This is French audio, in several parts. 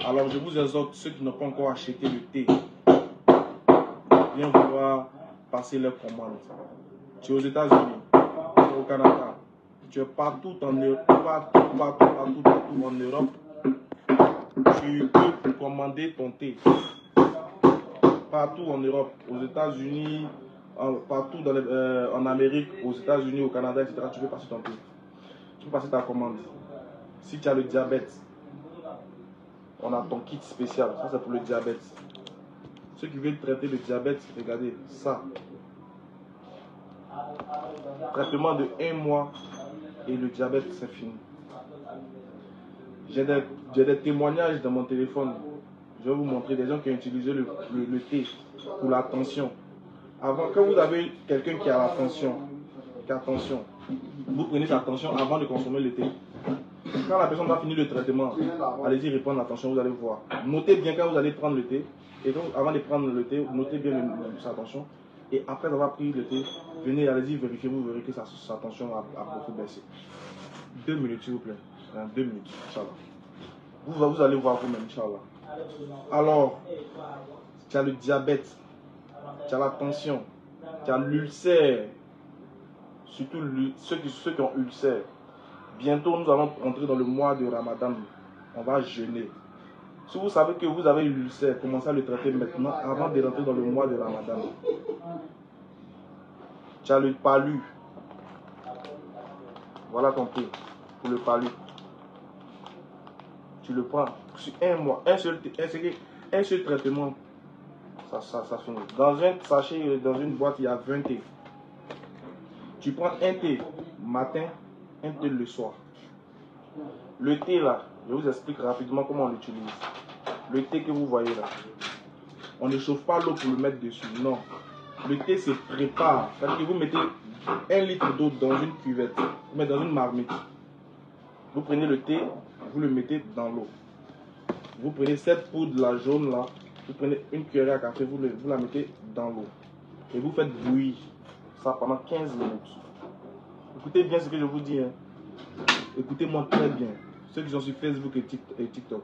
Alors je vous exhorte, ceux qui n'ont pas encore acheté le thé, bien vouloir passer leur commande. Tu es aux États-Unis, tu es au Canada, tu es partout en Europe, partout en Europe, tu peux commander ton thé. Partout en Europe, aux États-Unis, partout en Amérique, aux États-Unis, au Canada, etc., tu peux passer ton thé. Tu peux passer ta commande. Si tu as le diabète, on a ton kit spécial. Ça, c'est pour le diabète. Ceux qui veulent traiter le diabète, regardez ça. Traitement de 1 mois et le diabète, c'est fini. J'ai des témoignages dans mon téléphone. Je vais vous montrer des gens qui ont utilisé le thé pour la tension. Avant, quand vous avez quelqu'un qui a la tension, vous prenez sa tension avant de consommer le thé. Quand la personne va finir le traitement, allez-y répondre la tension, vous allez voir. Notez bien quand vous allez prendre le thé. Et donc, avant de prendre le thé, notez bien sa tension. Et après avoir pris le thé, venez, allez-y vérifier, vous verrez que sa tension a beaucoup baissé. 2 minutes, s'il vous plaît. 2 minutes, Inch'Allah. Vous allez voir vous-même, Inch'Allah. Alors, tu as le diabète, tu as la tension, tu as l'ulcère, surtout ceux qui ont ulcère. Bientôt, nous allons entrer dans le mois de Ramadan. On va jeûner. Si vous savez que vous avez l'ulcère, commencez à le traiter maintenant avant de rentrer dans le mois de Ramadan. Tu as le palu. Voilà ton thé pour le palu. Tu le prends sur 1 mois. Un seul traitement. Ça finit. Dans un sachet, dans une boîte, il y a 20 thés. Tu prends un thé matin, un thé le soir. Le thé là, je vous explique rapidement comment on l'utilise. Le thé que vous voyez là, on ne chauffe pas l'eau pour le mettre dessus, non. Le thé se prépare. C'est-à-dire que vous mettez 1 litre d'eau dans une cuvette, vous mettez dans une marmite. Vous prenez le thé, vous le mettez dans l'eau. Vous prenez cette poudre là, jaune là, vous prenez une cuillère à café, vous la mettez dans l'eau. Et vous faites bouillir ça pendant 15 minutes. Écoutez bien ce que je vous dis. Hein. Écoutez-moi très bien. Ceux qui sont sur Facebook et TikTok.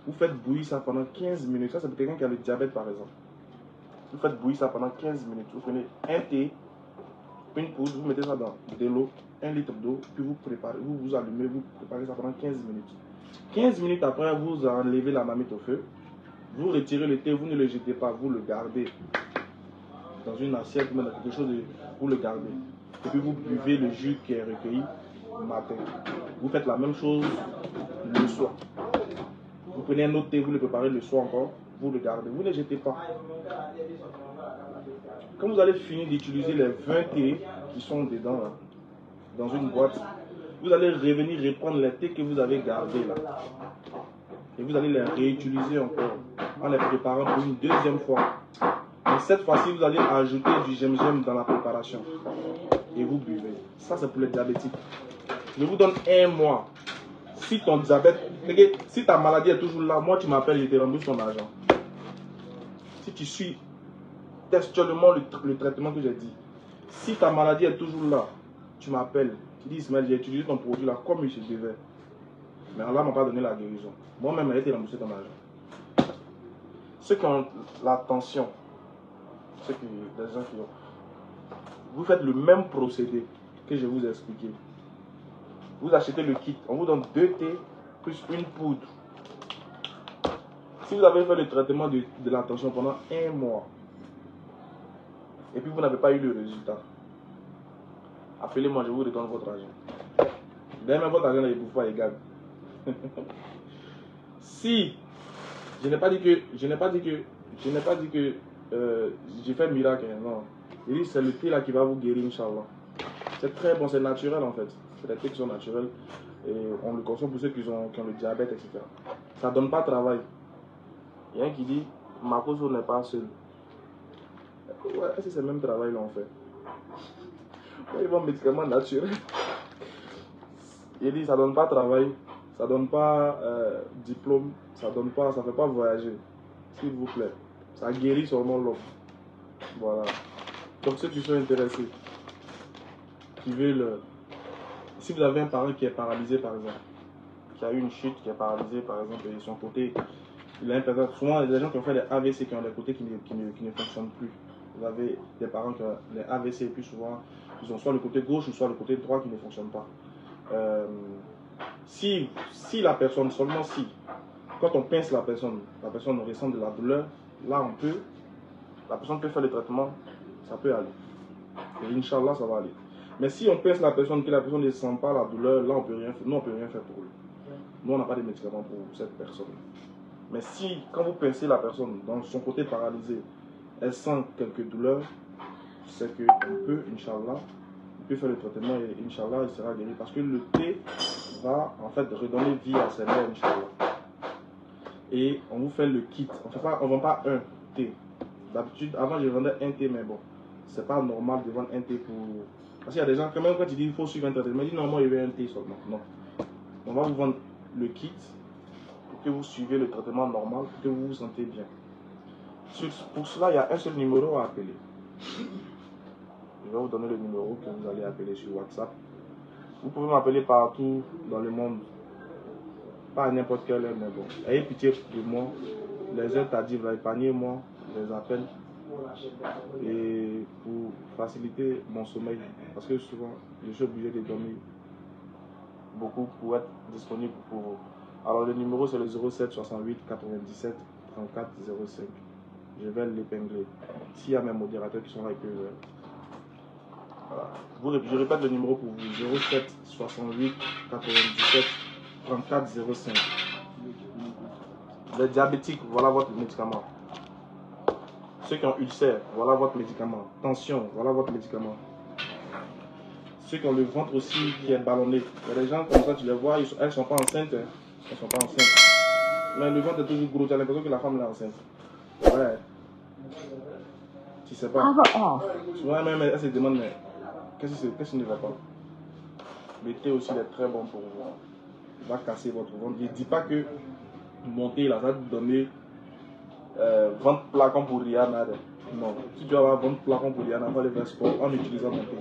Vous faites bouillir ça pendant 15 minutes. Ça, c'est pour quelqu'un qui a le diabète, par exemple. Vous faites bouillir ça pendant 15 minutes. Vous prenez un thé, une poudre, vous mettez ça dans de l'eau, 1 litre d'eau, puis vous préparez, vous allumez, vous préparez ça pendant 15 minutes. 15 minutes après, vous enlevez la marmite au feu. Vous retirez le thé, vous ne le jetez pas, vous le gardez dans une assiette, ou dans quelque chose, vous le gardez. Et puis vous buvez le jus qui est recueilli matin. Vous faites la même chose le soir. Vous prenez un autre thé, vous le préparez le soir encore, vous le gardez, vous ne le jetez pas. Quand vous allez finir d'utiliser les 20 thés qui sont dedans, là, dans une boîte, vous allez revenir reprendre les thés que vous avez gardés là. Et vous allez les réutiliser encore en les préparant pour une deuxième fois. Et cette fois-ci, vous allez ajouter du gingembre dans la préparation. Et vous buvez. Ça, c'est pour les diabétiques. Je vous donne 1 mois. Si ton diabète, si ta maladie est toujours là, moi tu m'appelles, je te rembourse ton argent. Si tu suis textuellement le traitement que j'ai dit, si ta maladie est toujours là, tu m'appelles, tu dis Ismaël, j'ai utilisé ton produit là comme il se devait. Mais Allah ne m'a pas donné la guérison. Moi-même, j'ai été remboursé ton argent. Ceux qui ont la tension, les gens qui ont, vous faites le même procédé que je vous ai expliqué. Vous achetez le kit, on vous donne 2 thés plus une poudre. Si vous avez fait le traitement de la tension pendant 1 mois, et puis vous n'avez pas eu le résultat, appelez-moi, je vous redonne votre argent. D'ailleurs, votre argent ne bouffe pas égal. Si je n'ai pas dit que j'ai fait le miracle, non. Il dit c'est le thé là qui va vous guérir, Inch'Allah. C'est très bon, c'est naturel en fait. C'est des thés qui sont naturels et on le consomme pour ceux qui ont le diabète, etc. Ça ne donne pas de travail. Il y a un qui dit Makoso n'est pas seul. Ouais, c'est ce même travail là on fait. Ils vont médicaments naturels. Il dit ça ne donne pas de travail, ça ne donne pas diplôme, ça ne fait pas voyager. S'il vous plaît. Ça guérit seulement l'homme. Voilà. Donc ceux qui sont intéressés, qui veulent... Si vous avez un parent qui est paralysé par exemple, qui a eu une chute, qui est paralysé par exemple, et son côté, il a un pétard. Souvent, il y a des gens qui ont fait des AVC qui ont des côtés qui ne fonctionnent plus. Vous avez des parents qui ont les AVC et puis souvent, ils ont soit le côté gauche ou soit le côté droit qui ne fonctionne pas. Si la personne, seulement si, quand on pince la personne ressent de la douleur, là la personne peut faire le traitement, ça peut aller. Et Inch'Allah, ça va aller. Mais si on pince la personne, que la personne ne sent pas la douleur, là on peut rien faire. Nous, on peut rien faire pour lui. Nous, on n'a pas de médicaments pour cette personne. Mais si, quand vous pincez la personne, dans son côté paralysé, elle sent quelques douleurs, c'est qu'on peut, Inch'Allah, on peut faire le traitement et Inch'Allah, il sera guéri. Parce que le thé va en fait redonner vie à ses nerfs, Inch'Allah. Et on vous fait le kit. On ne vend pas un thé. D'habitude, avant je vendais un thé, mais bon, c'est pas normal de vendre un thé pour... Parce qu'il y a des gens, quand même, quand tu dis il faut suivre un traitement, ils disent non, moi il veut un thé seulement. Non. On va vous vendre le kit pour que vous suivez le traitement normal, pour que vous vous sentez bien. Pour cela, il y a un seul numéro à appeler. Je vais vous donner le numéro que vous allez appeler sur WhatsApp. Vous pouvez m'appeler partout dans le monde. Pas à n'importe quelle heure, mais bon. Ayez pitié de moi. Les heures tardives, épargnez-moi les appels. Et pour faciliter mon sommeil, parce que souvent, je suis obligé de dormir beaucoup pour être disponible pour vous. Alors le numéro c'est le 07 68 97 34 05. Je vais l'épingler. S'il y a mes modérateurs qui sont là, ils peuvent... Voilà. Je répète le numéro pour vous. 07 68 97 34 05. Les diabétiques, voilà votre médicament. Ceux qui ont ulcère, voilà votre médicament. Tension, voilà votre médicament. Ceux qui ont le ventre aussi qui est ballonné. Il y a des gens comme ça, tu les vois, elles ne sont pas enceintes. Elles ne sont pas enceintes. Mais le ventre est toujours gros, tu as l'impression que la femme est enceinte. Ouais. Tu sais pas. Souvent même elle se demande, mais qu'est-ce qui ne va pas? Le thé aussi est très bon pour vous. Il va casser votre ventre. Je ne dis pas que monter là, ça va te donner ventre plat comme pour Rihanna. Non. Si tu vas avoir ventre plat comme pour Rihanna, on va aller faire sport en utilisant mon thé.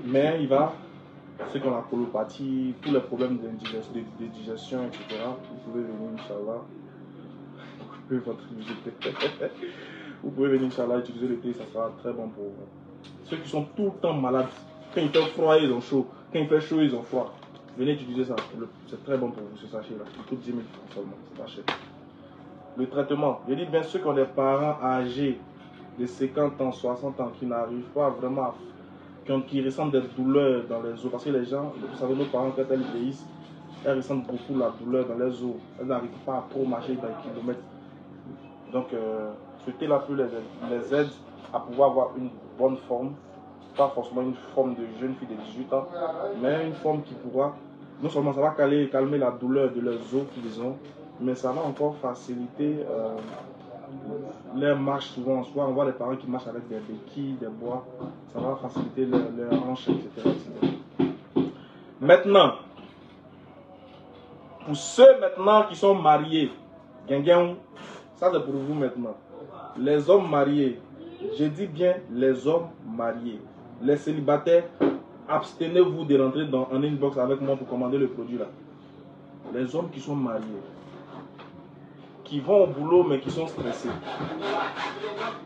Mais il va, ceux qui ont la colopathie, tous les problèmes de digestion, etc., vous pouvez venir, Inch'Allah. Vous pouvez venir, Inch'Allah, utiliser le thé, ça sera très bon pour vous. Ceux qui sont tout le temps malades, quand il fait froid, ils ont chaud. Quand il fait chaud, ils ont froid. Venez utiliser ça. C'est très bon pour vous, ce sachet-là. Il coûte 10 000 francs seulement, c'est pas cher. Le traitement, je dis bien ceux qui ont des parents âgés de 50 ans, 60 ans, qui n'arrivent pas vraiment à... qui ressentent des douleurs dans les os. Parce que les gens, vous savez, nos parents, quand elles vieillissent, elles ressentent beaucoup la douleur dans les os. Elles n'arrivent pas à trop marcher dans les kilomètres. Donc, ce thé-là peut les aide à pouvoir avoir une bonne forme. Pas forcément une forme de jeune fille de 18 ans, mais une forme qui pourra, non seulement ça va calmer la douleur de leurs os qu'ils ont, mais ça va encore faciliter leur marche souvent. Soit on voit les parents qui marchent avec des béquilles, des bois, ça va faciliter leur hanche, etc. Maintenant, pour ceux maintenant qui sont mariés, ça c'est pour vous maintenant. Les hommes mariés, je dis bien les hommes mariés. Les célibataires, abstenez-vous de rentrer en inbox avec moi pour commander le produit là. Les hommes qui sont mariés, qui vont au boulot mais qui sont stressés,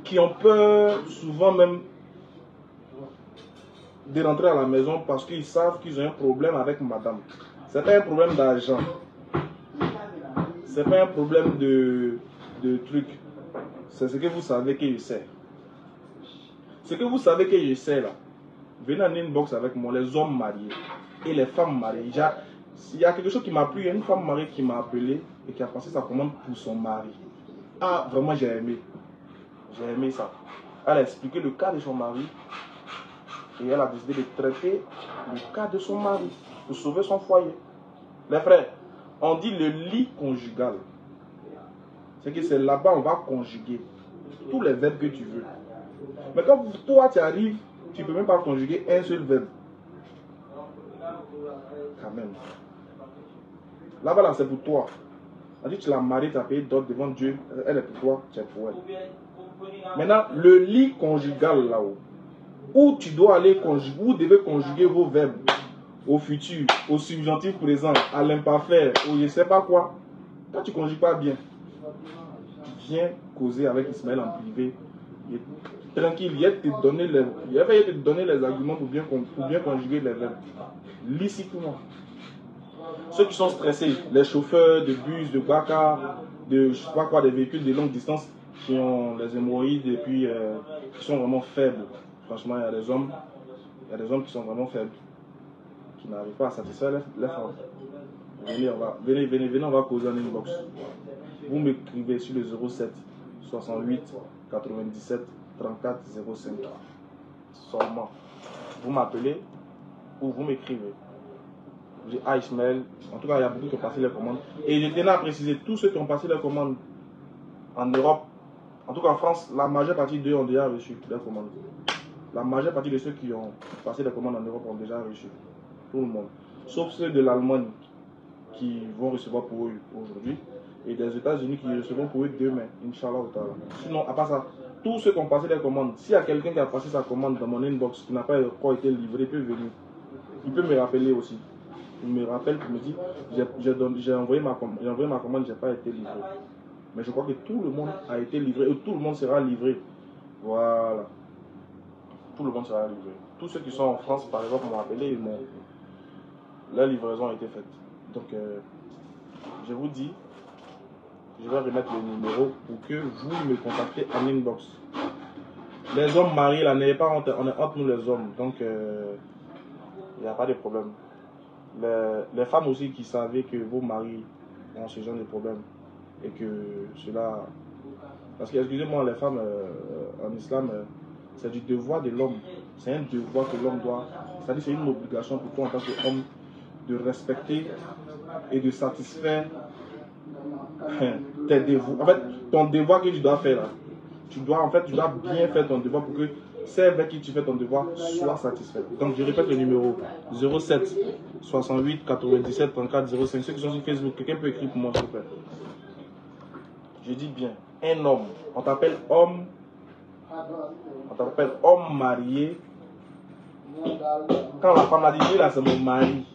qui ont peur souvent même de rentrer à la maison parce qu'ils savent qu'ils ont un problème avec madame. C'est pas un problème d'argent. C'est pas un problème de truc. C'est ce que vous savez que je sais. Ce que vous savez que je sais là, venez en inbox avec moi, les hommes mariés et les femmes mariées. Il y a quelque chose qui m'a plu, il y a une femme mariée qui m'a appelé et qui a passé sa commande pour son mari. Ah, vraiment j'ai aimé. J'ai aimé ça. Elle a expliqué le cas de son mari et elle a décidé de traiter le cas de son mari pour sauver son foyer. Les frères, on dit le lit conjugal. C'est que c'est là-bas on va conjuguer tous les verbes que tu veux. Mais quand toi tu arrives, tu ne peux même pas conjuguer un seul verbe. Quand même. Là-bas, là, c'est pour toi. C'est-à-dire que tu l'as mariée, tu as payé d'autres devant Dieu. Elle est pour toi, tu es pour elle. Maintenant, le lit conjugal là-haut, où tu dois aller conjuguer, vous devez conjuguer vos verbes au futur, au subjonctif présent, à l'imparfait, au je ne sais pas quoi. Quand tu ne conjugues pas bien, viens causer avec Ismaël en privé. Tranquille, il va te donner les arguments pour bien conjuguer les verbes. Licitement. Ceux qui sont stressés, les chauffeurs de bus, de baka, de je sais pas quoi, des véhicules de longue distance qui ont les hémorroïdes et puis qui sont vraiment faibles. Franchement, il y a des hommes qui sont vraiment faibles, qui n'arrivent pas à satisfaire les femmes. Venez, on va causer en inbox. Vous m'écrivez sur le 07 68 97 34 05. Seulement. Vous m'appelez ou vous m'écrivez. Je dis Ismaël. En tout cas, il y a beaucoup qui ont passé les commandes. Et je tenais à préciser, tous ceux qui ont passé les commandes en Europe, en tout cas en France, la majeure partie d'eux ont déjà reçu leurs commandes. La majeure partie de ceux qui ont passé les commandes en Europe ont déjà reçu. Tout le monde. Sauf ceux de l'Allemagne qui vont recevoir pour eux aujourd'hui. Et des États-Unis qui recevront pour eux demain, Inch'Allah. Sinon, à part ça, tous ceux qui ont passé les commandes, s'il y a quelqu'un qui a passé sa commande dans mon inbox qui n'a pas encore été livré, il peut venir. Il peut me rappeler aussi. Il me rappelle pour me dire, j'ai envoyé ma commande, je n'ai pas été livré. Mais je crois que tout le monde a été livré et tout le monde sera livré. Voilà. Tout le monde sera livré. Tous ceux qui sont en France, par exemple, m'ont appelé et la livraison a été faite. Donc, je vous dis, je vais remettre le numéro pour que vous me contactez en inbox. Les hommes mariés, là, n'ayez pas honte, on est entre nous les hommes. Donc, il n'y a pas de problème. Les femmes aussi qui savaient que vos maris ont ce genre de problème et que cela... Parce que, excusez-moi, les femmes en islam, c'est du devoir de l'homme. C'est un devoir que l'homme doit... C'est-à-dire c'est une obligation pour toi en tant qu'homme de respecter et de satisfaire tes devoirs. En fait, ton devoir que tu dois faire là, tu dois bien faire ton devoir pour que ceux avec qui tu fais ton devoir soient satisfaits. Donc je répète le numéro 07 68 97 34 05. Ceux qui sont sur Facebook, quelqu'un peut écrire pour moi s'il vous plaît. Je dis bien, un homme, on t'appelle homme marié. Quand la femme a dit, lui là c'est mon mari.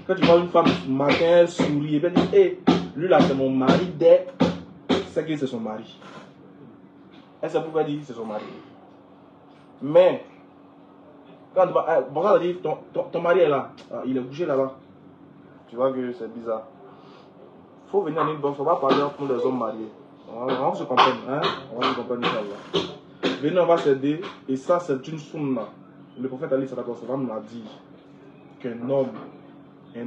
Quand tu vois une femme ce matin, elle sourit, elle dit, hey, lui là c'est mon mari, c'est que c'est son mari. Elle sait pourquoi elle dit c'est son mari. Mais, quand elle dit, ton mari est là, il est couché là-bas. Tu vois que c'est bizarre. Il faut venir en inbox, on va parler entre nous les hommes mariés. On va se comprendre, hein? On va se comprendre, Inch'Allah. Venez, on va s'aider, et ça c'est une sunna. Le prophète Ali Sallallahu Alayhi wa Sallam m'a dit qu'un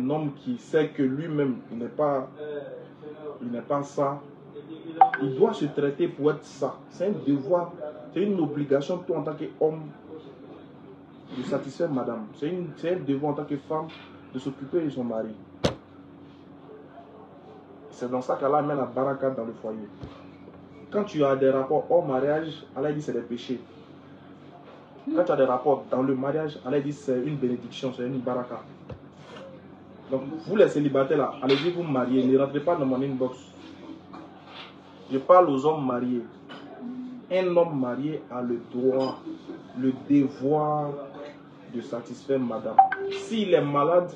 homme qui sait que lui-même il n'est pas ça, il doit se traiter pour être ça. C'est un devoir, c'est une obligation toi en tant qu'homme de satisfaire madame. C'est un devoir en tant que femme de s'occuper de son mari. C'est dans ça qu'Allah met la baraka dans le foyer. Quand tu as des rapports hors mariage, Allah dit c'est des péchés. Quand tu as des rapports dans le mariage, Allah dit c'est une bénédiction, c'est une baraka. Donc vous les célibataires là, allez-y vous marier, ne rentrez pas dans mon inbox. Je parle aux hommes mariés. Un homme marié a le droit, le devoir de satisfaire madame. S'il est malade,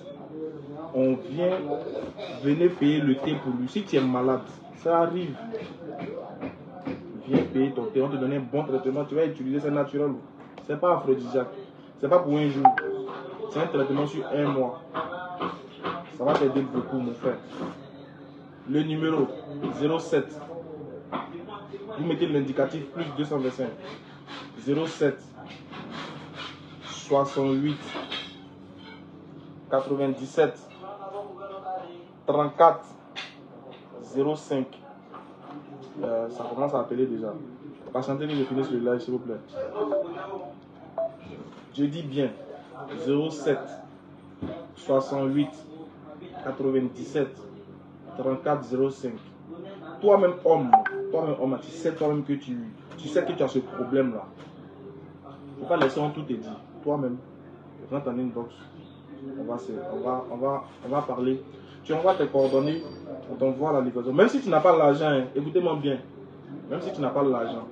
venez payer le thé pour lui. Si tu es malade, ça arrive. Viens payer ton thé, on te donne un bon traitement, tu vas utiliser, c'est naturel. C'est pas aphrodisiaque, c'est pas pour un jour. C'est un traitement sur un mois. Ça va t'aider beaucoup mon frère. Le numéro 07. Vous mettez l'indicatif plus 225. 07 68 97 34 05. Ça commence à appeler déjà. Patientez que je finisse le live s'il vous plaît. Je dis bien 07 68 97 34 05. Toi-même homme, tu sais toi-même que tu sais que tu as ce problème-là. Il ne faut pas laisser on tout te dire. Toi-même, rentre en inbox. On va parler. Tu envoies tes coordonnées, on t'envoie la livraison. Même si tu n'as pas l'argent, hein, écoutez-moi bien. Même si tu n'as pas l'argent.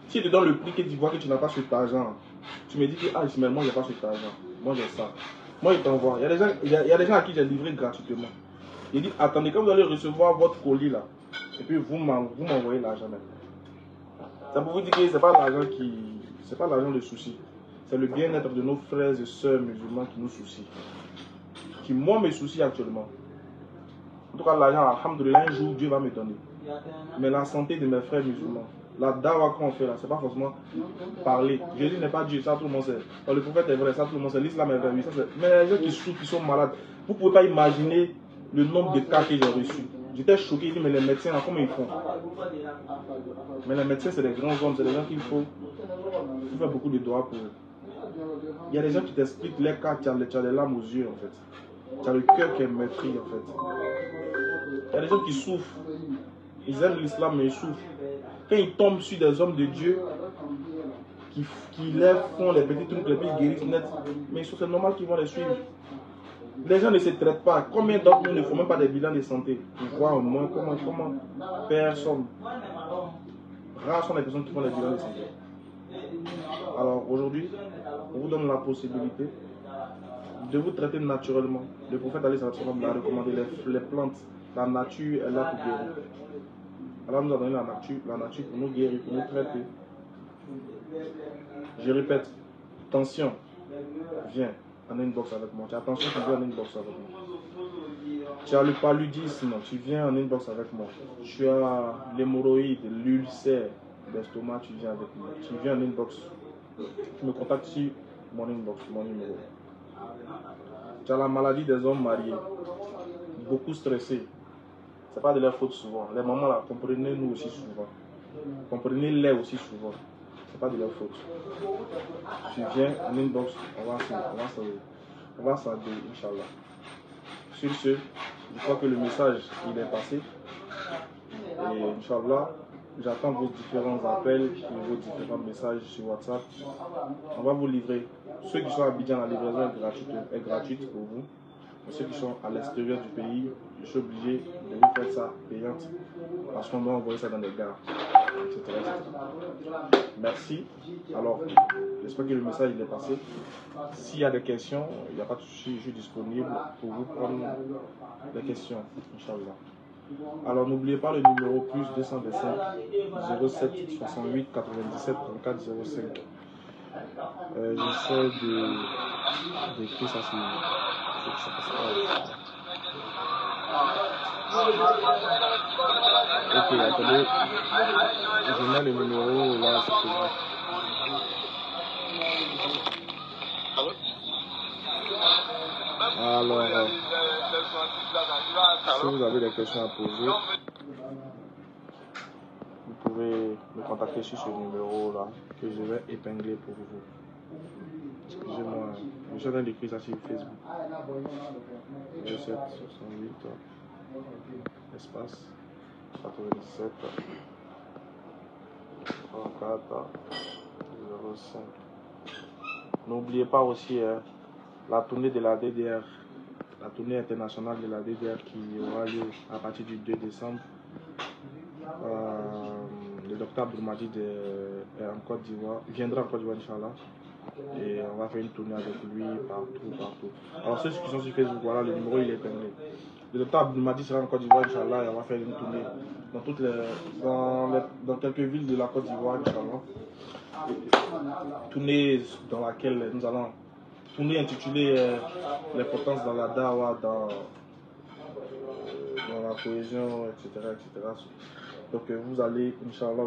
Si je te donne le prix que tu vois que tu n'as pas cet argent, tu me dis que Ismaël, moi, il n'y a pas cet argent. Moi, j'ai ça. Moi, il t'envoie. Il y a des gens à qui j'ai livré gratuitement. Il dit, attendez, quand vous allez recevoir votre colis là, et puis vous m'envoyez l'argent maintenant. Ça pour vous dire que ce n'est pas l'argent c'est pas l'argent le souci. C'est le bien-être de nos frères et sœurs musulmans qui nous soucie. Qui moi me soucie actuellement. En tout cas, l'argent, alhamdoulilah, un jour Dieu va me donner. Mais la santé de mes frères musulmans, la dawa qu'on fait là, c'est pas forcément parler. Jésus n'est pas Dieu, ça tout le monde sait. Le prophète est vrai, ça tout le monde sait. L'islam est vrai, oui, ça c'est. Mais les gens qui souffrent, qui sont malades, vous ne pouvez pas imaginer le nombre de cas que j'ai reçus. J'étais choqué, il dit, mais les médecins là, comment ils font? Mais les médecins, c'est des grands hommes, c'est des gens qu'il faut faire beaucoup de doigts pour eux. Il y a des gens qui t'expliquent les cas, tu as les larmes aux yeux en fait. Tu as le cœur qui est meurtri en fait. Il y a des gens qui souffrent. Ils aiment l'islam mais ils souffrent. Quand ils tombent sur des hommes de Dieu qui lèvent, font les petits trucs, les petits guérissent net, mais c'est normal qu'ils vont les suivre. Les gens ne se traitent pas. Combien d'autres nous ne font même pas des bilans de santé pour voir au moins comment personne. Rares sont les personnes qui font les bilans de santé. Alors aujourd'hui, on vous donne la possibilité de vous traiter naturellement. Le prophète Ali Sallallahu alayhi wa sallam a recommandé les plantes. La nature est là pour guérir. Allah nous a donné la nature pour nous guérir, pour nous traiter. Je répète, tension, viens en inbox avec moi. Tu as attention, tu viens en inbox avec moi. Tu as le paludisme, tu viens en inbox avec moi. Tu as l'hémorroïde, l'ulcère d'estomac, tu viens avec moi. Tu viens en inbox. Tu me contactes sur mon inbox, mon numéro. Tu as la maladie des hommes mariés, beaucoup stressés. Ce n'est pas de leur faute souvent. Les mamans là, comprenez-nous aussi souvent. Comprenez-les aussi souvent. Ce n'est pas de leur faute. Tu viens en inbox, on va s'aider, Inch'Allah. Sur ce, je crois que le message il est passé. Et Inch'Allah, j'attends vos différents appels et vos différents messages sur WhatsApp. On va vous livrer. Ceux qui sont à Abidjan, la livraison est gratuite pour vous. Et ceux qui sont à l'extérieur du pays, je suis obligé de vous faire ça payante parce qu'on doit envoyer ça dans des gares, etc. Merci. Alors, j'espère que le message il est passé. S'il y a des questions, il n'y a pas de souci, je suis disponible pour vous prendre des questions, Inch'Allah. Alors n'oubliez pas le numéro plus 225 07 68 97 34 05. J'essaie d'écrire ça sur. Ok, attendez. Je mets le numéro là. Alors, si vous avez des questions à poser, vous pouvez me contacter sur ce numéro là que je vais épingler pour vous. Excusez-moi, je suis en train d'écrire ça sur Facebook. 07 68 espace 97 34 05. N'oubliez pas aussi la tournée de la DDR, la tournée internationale de la DDR qui aura lieu à partir du 2 décembre. Le docteur Abdelmadid viendra en Côte d'Ivoire, Inch'Allah. Et on va faire une tournée avec lui partout. Alors ceux qui sont sur Facebook, voilà, le numéro il est épinglé. Le docteur Abdelmadid sera en Côte d'Ivoire, Inch'Allah, et on va faire une tournée dans quelques villes de la Côte d'Ivoire, Inch'Allah. Tournée dans laquelle nous allons tournée intitulée l'importance dans la dawa, dans la cohésion, etc. Donc vous allez, Inch'Allah,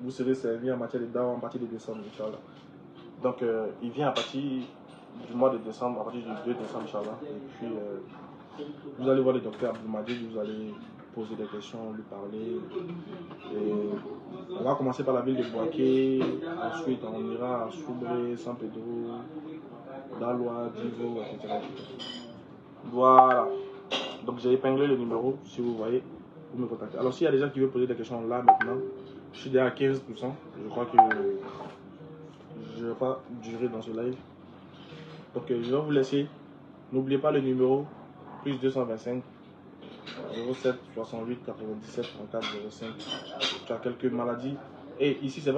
vous serez servi en matière de dawa en partir de décembre, Inch'Allah. Donc il vient à partir du mois de décembre, à partir du 2 décembre, Inch'Allah. Et puis vous allez voir le docteur Abdelmadid, vous allez poser des questions, lui parler. Et on va commencer par la ville de Boaké, ensuite on ira à Soubré, San Pedro, Daloa, Divo, etc. Voilà. Donc j'ai épinglé le numéro, si vous voyez, vous me contactez. Alors s'il y a des gens qui veulent poser des questions là maintenant, je suis déjà à 15%. Je crois que je ne vais pas durer dans ce live. Donc je vais vous laisser. N'oubliez pas le numéro, plus 225 07 68 97 34 05. Tu as quelques maladies. Et ici, ce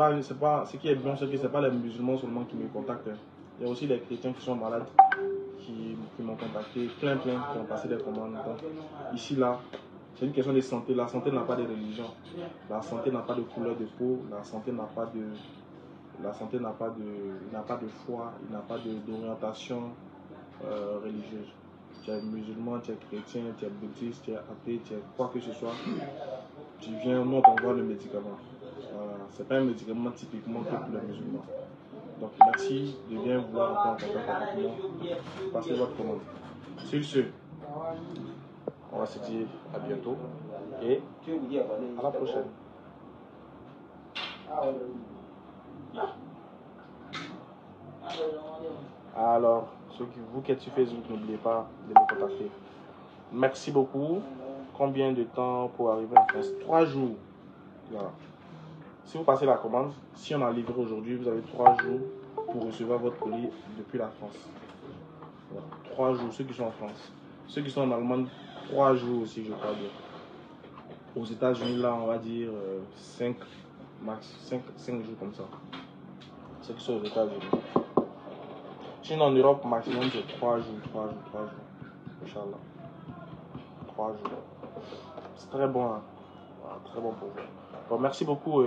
qui est bien, c'est que ce n'est pas les musulmans seulement qui me contactent. Il y a aussi des chrétiens qui sont malades, qui m'ont contacté, plein qui ont passé des commandes. Donc, ici, là, c'est une question de santé. La santé n'a pas de religion. La santé n'a pas de couleur de peau. La santé n'a pas de foi. Il n'a pas d'orientation religieuse. Tu es musulman, tu es chrétien, tu es bouddhiste, tu es athée, tu es quoi que ce soit. Tu viens, nous on t'envoie le médicament. Voilà. C'est pas un médicament typiquement que pour les musulmans. Donc merci de bien vouloir entrer en contact avec moi. Passez votre commande. Sur ce, on va se dire à bientôt et à la prochaine. Alors, vous qui êtes sur Facebook, n'oubliez pas de me contacter. Merci beaucoup. Combien de temps pour arriver en France? 3 jours. Voilà. Si vous passez la commande, si on a livré aujourd'hui, vous avez 3 jours pour recevoir votre colis depuis la France. Voilà. 3 jours, ceux qui sont en France. Ceux qui sont en Allemagne, 3 jours aussi, je crois bien. Aux États-Unis, là, on va dire 5 jours comme ça. Ceux qui sont aux États-Unis. Sinon, en Europe, maximum, c'est 3 jours. Inch'Allah. 3 jours. C'est très bon, hein? Voilà, très bon pour vous. Bon, merci beaucoup.